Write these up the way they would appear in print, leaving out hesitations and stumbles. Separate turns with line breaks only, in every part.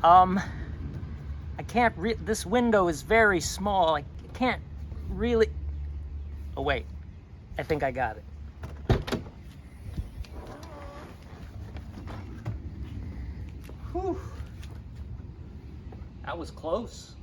I can't this window is very small. I can't really... Oh, wait. I think I got it. Whew. That was close.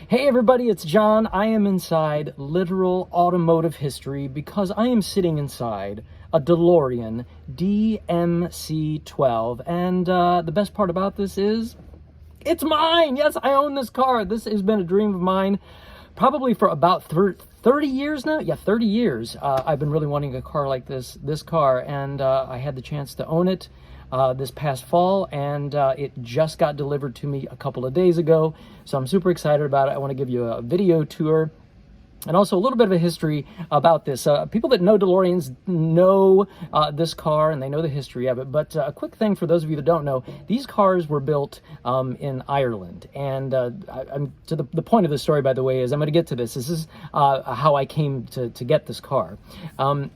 Hey everybody, it's John. I am inside literal automotive history because I am sitting inside a DeLorean DMC 12, and the best part about this is it's mine. Yes, I own this car. This has been a dream of mine probably for about 30 years now. Yeah, 30 years. I've been really wanting a car like this car, and I had the chance to own it this past fall, and it just got delivered to me a couple of days ago, so I'm super excited about it. I want to give you a video tour and also a little bit of a history about this. People that know DeLoreans know this car, and they know the history of it. But a quick thing for those of you that don't know, these cars were built in Ireland. And I'm to the point of the story, by the way, is I'm going to get to this. This is how I came to get this car.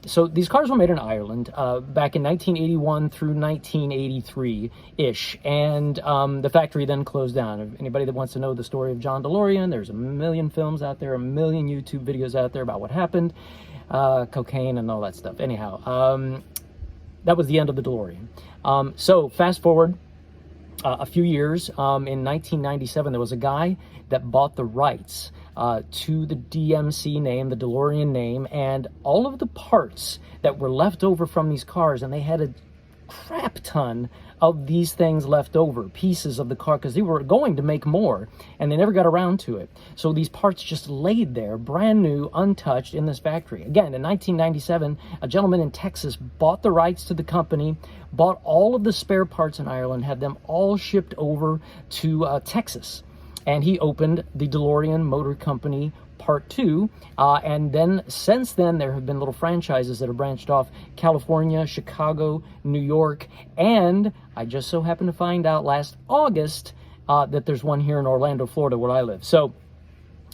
So these cars were made in Ireland back in 1981 through 1983-ish. And the factory then closed down. If anybody that wants to know the story of John DeLorean, there's a million films out there, a million YouTube videos out there about what happened, cocaine and all that stuff. Anyhow, that was the end of the DeLorean. So fast forward a few years, in 1997, there was a guy that bought the rights to the DMC name, the DeLorean name, and all of the parts that were left over from these cars, and they had a crap ton of these things left over, pieces of the car, because they were going to make more, and they never got around to it. So these parts just laid there, brand new, untouched, in this factory. Again, in 1997, a gentleman in Texas bought the rights to the company, bought all of the spare parts in Ireland, had them all shipped over to Texas, and he opened the DeLorean Motor Company Part 2, and then since then there have been little franchises that have branched off: California, Chicago, New York, and I just so happened to find out last August that there's one here in Orlando, Florida, where I live. So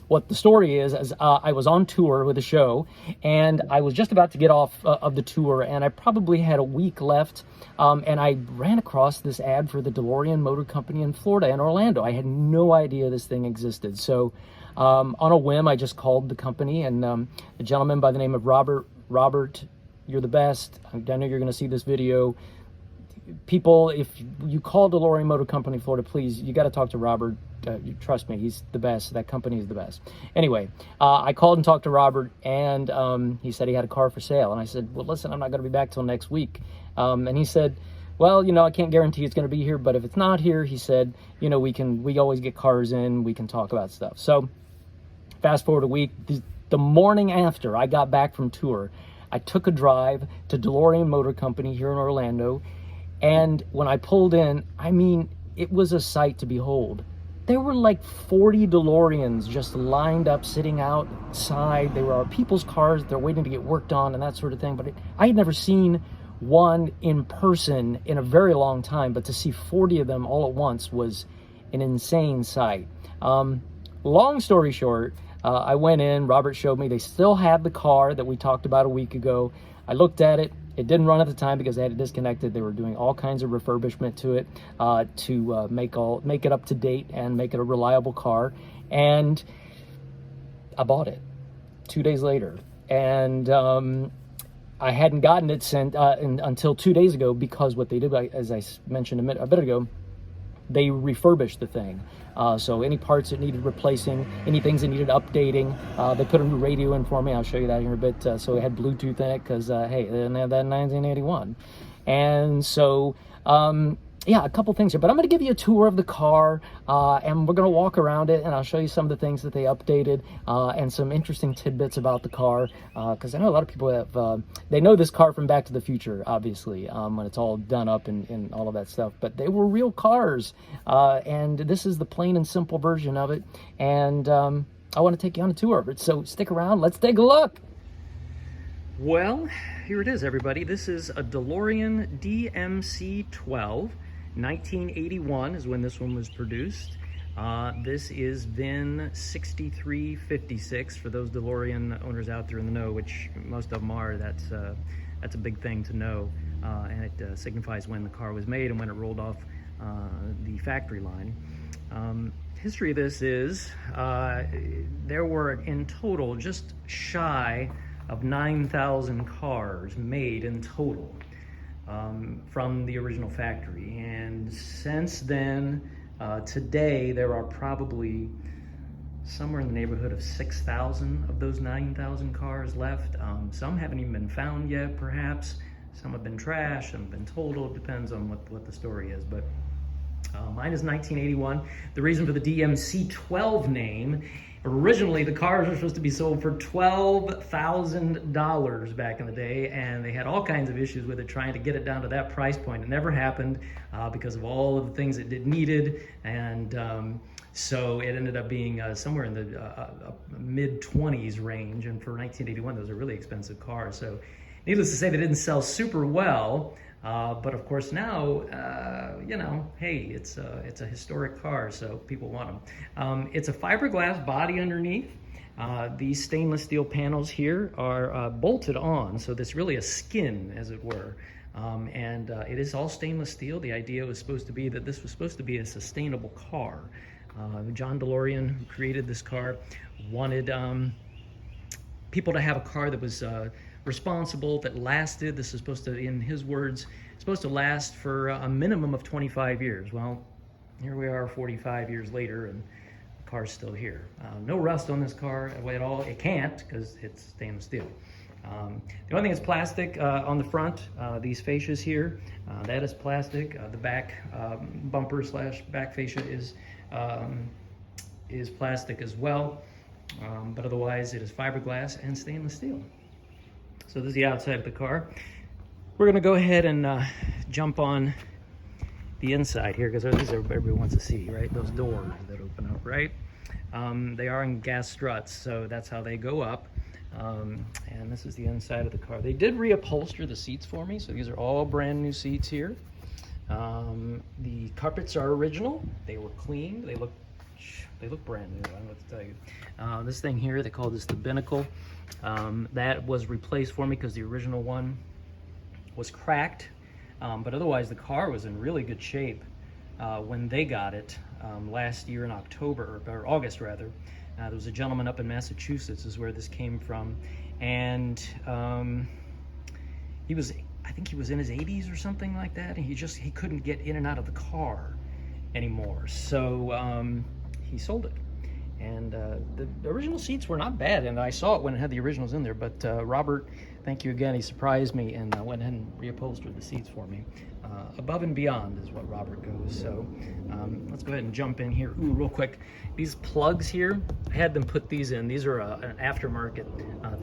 what the story is I was on tour with a show, and I was just about to get off of the tour, and I probably had a week left, and I ran across this ad for the DeLorean Motor Company in Florida, in Orlando. I had no idea this thing existed. So on a whim, I just called the company, and a gentleman by the name of Robert, you're the best. I know you're going to see this video. People, if you call DeLorean Motor Company Florida, please, you got to talk to Robert. Trust me, he's the best. That company is the best. Anyway, I called and talked to Robert, and he said he had a car for sale. And I said, well, listen, I'm not going to be back till next week. And he said, well, I can't guarantee it's going to be here, but if it's not here, he said, we always get cars in, we can talk about stuff. So fast forward a week, the morning after I got back from tour, I took a drive to DeLorean Motor Company here in Orlando, and when I pulled in, I mean, it was a sight to behold. There were like 40 DeLoreans just lined up, sitting outside. They were our people's cars. They're waiting to get worked on and that sort of thing. But I had never seen one in person in a very long time. But to see 40 of them all at once was an insane sight. Long story short, I went in. Robert showed me. They still had the car that we talked about a week ago. I looked at it. It didn't run at the time because they had it disconnected. They were doing all kinds of refurbishment to it to make it up to date and make it a reliable car. And I bought it 2 days later, and I hadn't gotten it sent until 2 days ago, because what they did, as I mentioned a bit ago, they refurbished the thing. So any parts that needed replacing, any things that needed updating, they put a new radio in for me. I'll show you that here in a bit. So it had Bluetooth in it because, hey, they didn't have that in 1981. And so yeah, a couple things here, but I'm going to give you a tour of the car, and we're going to walk around it, and I'll show you some of the things that they updated, and some interesting tidbits about the car, because I know a lot of people have, they know this car from Back to the Future, obviously, when it's all done up and all of that stuff, but they were real cars, and this is the plain and simple version of it, and I want to take you on a tour of it, so stick around, let's take a look. Well, here it is, everybody. This is a DeLorean DMC 12. 1981 is when this one was produced. This is VIN 6356 for those DeLorean owners out there in the know, which most of them are. That's a big thing to know, and it signifies when the car was made and when it rolled off the factory line. History of this is there were in total just shy of 9,000 cars made in total from the original factory, and since then, today there are probably somewhere in the neighborhood of 6,000 of those 9,000 cars left. Some haven't even been found yet, perhaps. Some have been trashed, some have been totaled. Depends on what the story is, but mine is 1981. The reason for the DMC 12 name, originally the cars were supposed to be sold for $12,000 back in the day, and they had all kinds of issues with it, trying to get it down to that price point. It never happened because of all of the things it needed, and so it ended up being somewhere in the mid-20s range, and for 1981 those are really expensive cars. So needless to say, they didn't sell super well. But of course now, you know, hey, it's a historic car, so people want them. It's a fiberglass body underneath. These stainless steel panels here are bolted on, so there's really a skin, as it were. And it is all stainless steel. The idea was supposed to be that this was supposed to be a sustainable car. John DeLorean, who created this car, wanted people to have a car that was responsible, that lasted. This is supposed to, in his words, supposed to last for a minimum of 25 years. Well, here we are 45 years later, and the car's still here. No rust on this car at all. It can't, because it's stainless steel. The only thing is plastic on the front. These fascias here, that is plastic. The back bumper / back fascia is plastic as well. But otherwise it is fiberglass and stainless steel. So this is the outside of the car. We're gonna go ahead and jump on the inside here, because this is everybody wants to see, right? Those doors that open up, right? They are in gas struts, so that's how they go up. And this is the inside of the car. They did reupholster the seats for me, so these are all brand new seats here. The carpets are original. They were cleaned. They look brand new. I don't know what to tell you. This thing here, they call this the binnacle. That was replaced for me because the original one was cracked. But otherwise, the car was in really good shape when they got it last year in October, or August rather. There was a gentleman up in Massachusetts, is where this came from, and I think he was in his 80s or something like that, and he couldn't get in and out of the car anymore, so he sold it. And the original seats were not bad, and I saw it when it had the originals in there, but Robert, thank you again, he surprised me and went ahead and reupholstered the seats for me. Above and beyond is what Robert goes. So let's go ahead and jump in here. Ooh, real quick, these plugs here, I had them put these in. These are an aftermarket,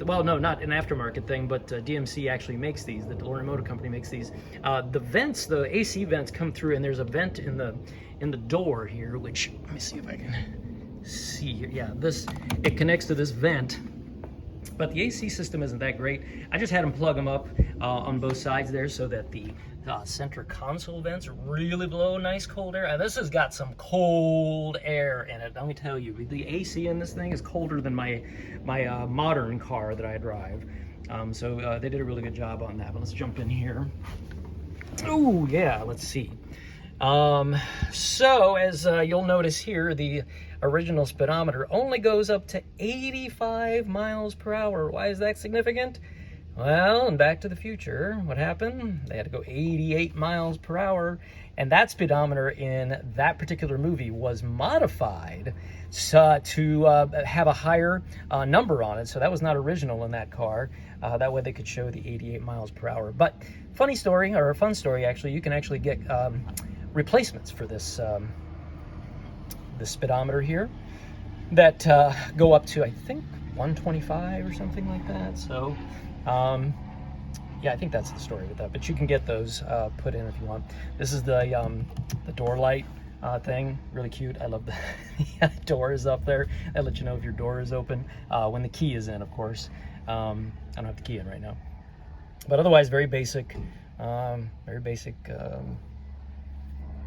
well, no, not an aftermarket thing, but DMC actually makes these. The DeLorean Motor Company makes these. The vents, the AC vents come through, and there's a vent in the door here, which, let me see if I can see here. Yeah, it connects to this vent. But the AC system isn't that great. I just had them plug them up on both sides there, so that the center console vents really blow nice cold air. This has got some cold air in it. Let me tell you, the AC in this thing is colder than my modern car that I drive. So they did a really good job on that. But let's jump in here. Oh yeah, let's see. So as you'll notice here, the original speedometer only goes up to 85 miles per hour. Why is that significant? Well, in Back to the Future, what happened? They had to go 88 miles per hour, and that speedometer in that particular movie was modified to have a higher number on it. So that was not original in that car. That way they could show the 88 miles per hour. But funny story, or a fun story actually, you can actually get replacements for this this speedometer here that go up to, I think, 125 or something like that. So yeah, I think that's the story with that, but you can get those put in if you want. This is the door light thing, really cute. I love the door is up there. That lets you know if your door is open when the key is in, of course. I don't have the key in right now, but otherwise very basic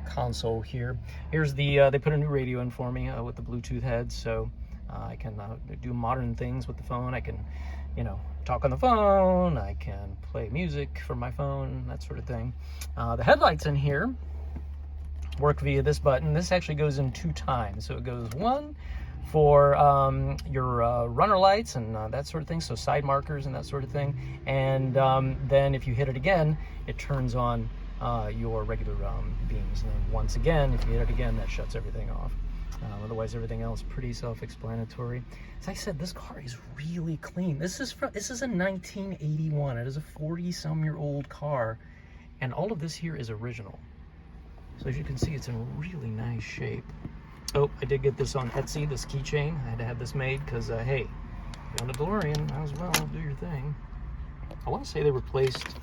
console here. Here's the they put a new radio in for me with the Bluetooth head, so I can do modern things with the phone. I can, you know, talk on the phone, I can play music from my phone, that sort of thing. The headlights in here work via this button. This actually goes in 2 times. So it goes one for your runner lights and that sort of thing, so side markers and that sort of thing. And then if you hit it again, it turns on your regular beams. And then once again, if you hit it again, that shuts everything off. Otherwise, everything else pretty self-explanatory. As I said, this car is really clean. This is a 1981. It is a 40-some-year-old car, and all of this here is original. So as you can see, it's in really nice shape. Oh, I did get this on Etsy, this keychain. I had to have this made because, hey, you're on a DeLorean, might as well do your thing. I want to say they replaced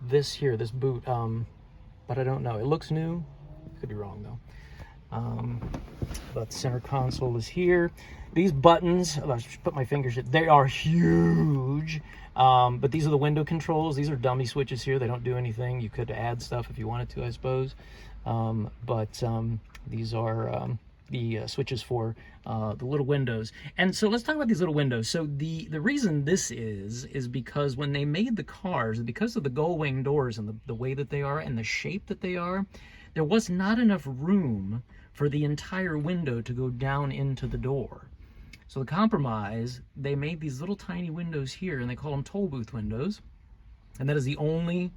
this here, this boot, but I don't know. It looks new. Could be wrong, though. But the center console is here. These buttons, I should put my fingers in, they are huge. But these are the window controls. These are dummy switches here. They don't do anything. You could add stuff if you wanted to, I suppose. These are the switches for the little windows. And so let's talk about these little windows. So the reason this is because when they made the cars, because of the gull wing doors and the way that they are and the shape that they are, there was not enough room for the entire window to go down into the door. So the compromise, they made these little tiny windows here, and they call them toll booth windows. And that is the only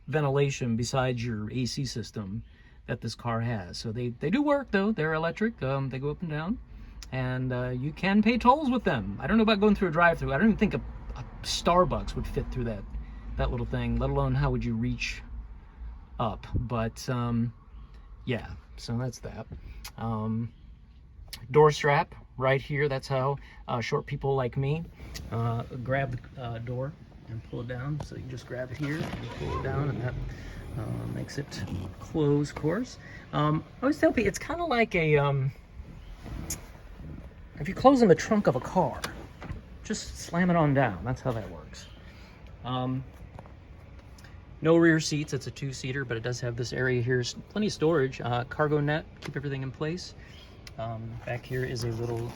ventilation besides your AC system that this car has. So they do work, though. They're electric. They go up and down. And you can pay tolls with them. I don't know about going through a drive-through. I don't even think a Starbucks would fit through that little thing, let alone how would you reach up. But yeah, so that's that. Door strap right here. That's how short people like me grab the door and pull it down. So you just grab it here and pull it down, and that makes it close, of course. I always tell people it's kind of like a if you close in the trunk of a car, just slam it on down. That's how that works. No rear seats. It's a 2-seater, but it does have this area here. Plenty of storage. Cargo net, keep everything in place. Back here is a little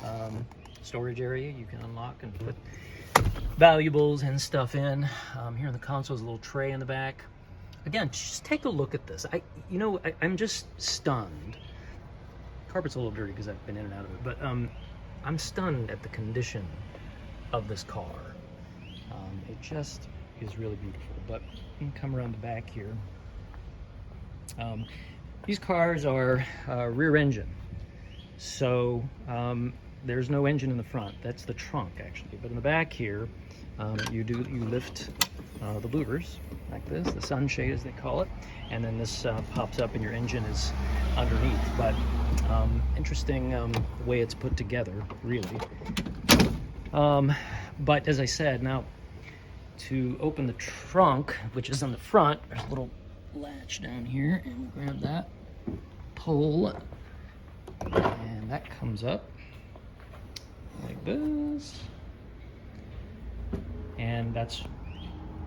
storage area you can unlock and put valuables and stuff in. Here in the console is a little tray in the back. Again, just take a look at this. I'm just stunned. Carpet's a little dirty because I've been in and out of it, but I'm stunned at the condition of this car. It just is really beautiful. But you can come around the back here. These cars are rear engine, so there's no engine in the front. That's the trunk, actually. But in the back here, you lift the louvers like this, the sunshade as they call it, and then this pops up and your engine is underneath. But interesting way it's put together, really. But as I said, now to open the trunk, which is on the front, there's a little latch down here, and we'll grab that, pull, and that comes up like this. And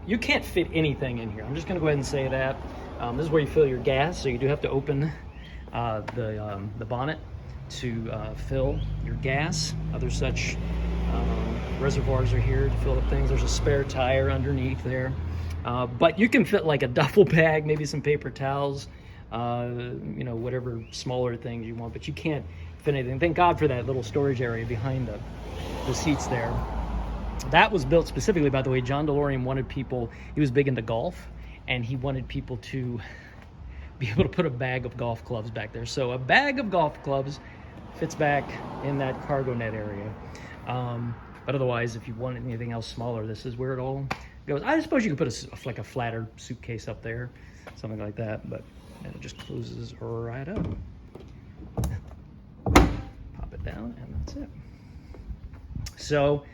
you can't fit anything in here. I'm just gonna go ahead and say that. This is where you fill your gas, so you do have to open the bonnet to fill your gas. Other such reservoirs are here to fill up things. There's a spare tire underneath there. But you can fit like a duffel bag, maybe some paper towels, whatever smaller things you want, but you can't fit anything. Thank God for that little storage area behind the seats there. That was built specifically, by the way. John DeLorean wanted people, he was big into golf, and he wanted people to be able to put a bag of golf clubs back there. So a bag of golf clubs fits back in that cargo net area. But otherwise, if you want anything else smaller, this is where it all goes. I suppose you could put like a flatter suitcase up there, something like that. But and it just closes right up. Pop it down, and that's it. So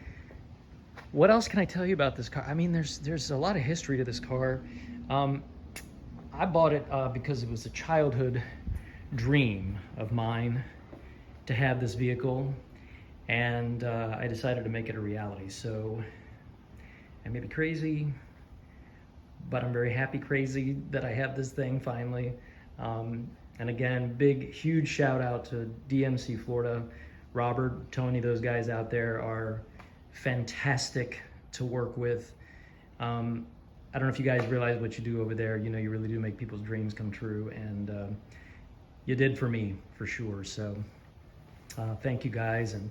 what else can I tell you about this car? I mean, there's a lot of history to this car. I bought it because it was a childhood dream of mine to have this vehicle, and I decided to make it a reality. So I may be crazy, but I'm very happy crazy that I have this thing finally. And again, huge shout out to DMC Florida. Robert, Tony, those guys out there are fantastic to work with. I don't know if you guys realize what you do over there. You know, you really do make people's dreams come true, and you did for me, for sure. So thank you guys, and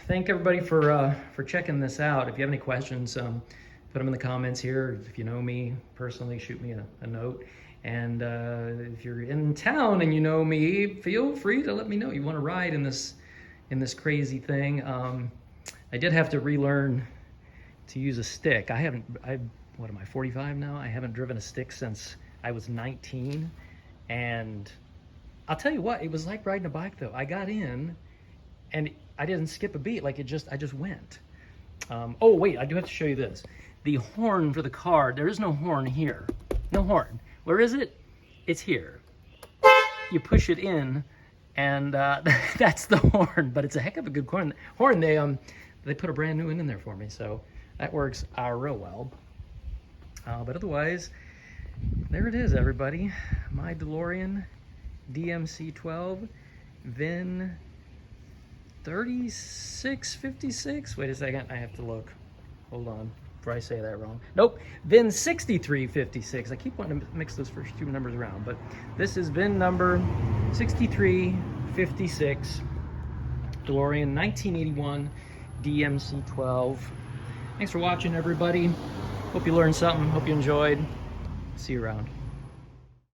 thank everybody for checking this out. If you have any questions, put them in the comments here. If you know me personally, shoot me a note. And if you're in town and you know me, feel free to let me know you want to ride in this crazy thing. I did have to relearn to use a stick. What am I, 45 now? I haven't driven a stick since I was 19. And I'll tell you what, it was like riding a bike though. I got in and I didn't skip a beat. Like I just went. Oh wait, I do have to show you this. The horn for the car, there is no horn here. No horn. Where is it? It's here. You push it in, and that's the horn. But it's a heck of a good horn. They put a brand new one in there for me, so that works real well. But otherwise, there it is, everybody. My DeLorean DMC 12 VIN 3656. Wait a second, I have to look. Hold on. Before I say that wrong. Nope, VIN 6356. I keep wanting to mix those first two numbers around, but this is VIN number 6356, DeLorean 1981 DMC 12. Thanks for watching, everybody. Hope you learned something. Hope you enjoyed. See you around.